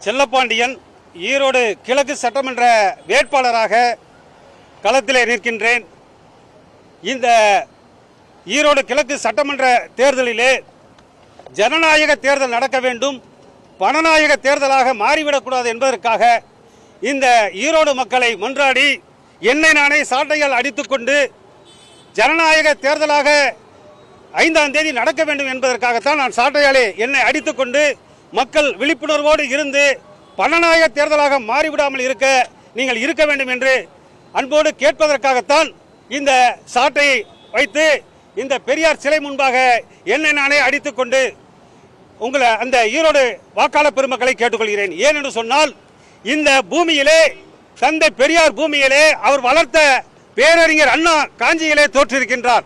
செல்லப்பாண்டியன் ஈரோடு கிழக்கு சட்டமன்ற வேட்பாளராக களத்திலே நிற்கின்றேன். இந்த ஈரோடு கிழக்கு சட்டமன்ற தேர்தலிலே ஜனநாயக தேர்தல் நடக்க வேண்டும், பணநாயக தேர்தலாக மாறிவிடக்கூடாது என்பதற்காக இந்த ஈரோடு மக்களை மன்றாடி என்னை நானே சாட்டையால் அடித்துக்கொண்டு ஜனநாயக தேர்தலாக 5ஆம் தேதி நடக்க வேண்டும் என்பதற்காகத்தான் நான் சாட்டையாலே என்னை அடித்துக்கொண்டு மக்கள் விழிப்புணர்வோடு இருந்து பணநாயக தேர்தலாக மாறிவிடாமல் இருக்க நீங்கள் இருக்க வேண்டும் என்று அன்போடு கேட்பதற்காகத்தான் இந்த சாட்டையை வைத்து இந்த பெரியார் சிலை முன்பாக என்னை நானே அடித்துக்கொண்டு உங்களை அந்த ஈரோடு வாக்காளர் பெருமக்களை கேட்டுக்கொள்கிறேன். ஏனென்று சொன்னால் இந்த பூமியிலே தந்தை பெரியார் பூமியிலே அவர் வளர்த்த பேரறிஞர் அண்ணா காஞ்சியிலே தோற்றிருக்கின்றார்.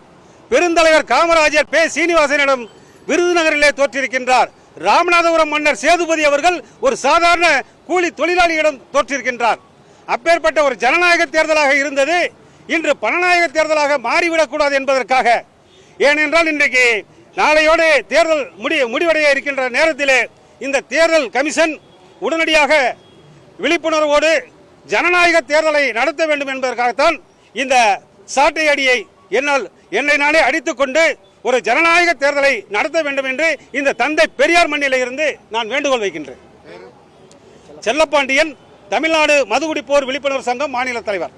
பெருந்தலைவர் காமராஜர் பே சீனிவாசனிடம் விருதுநகரிலே தோற்றிருக்கின்றார். ராமநாதபுரம் மன்னர் சேதுபதி அவர்கள் ஒரு சாதாரண கூலி தொழிலாளியிடம் தோற்றிருக்கின்றார். அப்பேற்பட்ட ஒரு ஜனநாயக தேர்தலாக இருந்தது இன்று பணநாயக தேர்தலாக மாறிவிடக்கூடாது என்பதற்காக. ஏனென்றால் இன்றைக்கு நாளையோடு தேர்தல் முடிவடைய இருக்கின்ற நேரத்திலே இந்த தேர்தல் கமிஷன் உடனடியாக விழிப்புணர்வோடு ஜனநாயக தேர்தலை நடத்த வேண்டும் என்பதற்காகத்தான் இந்த சாட்டை அடியை என்னை நானே அடித்துக்கொண்டு ஒரு ஜனநாயக தேர்தலை நடத்த வேண்டும் என்று இந்த தந்தை பெரியார் மண்ணிலே இருந்து நான் வேண்டுகோள் வைக்கின்றேன். செல்லப்பாண்டியன், தமிழ்நாடு மதுகுடிப்போர் விழிப்புணர்வு சங்கம் மாநில தலைவர்.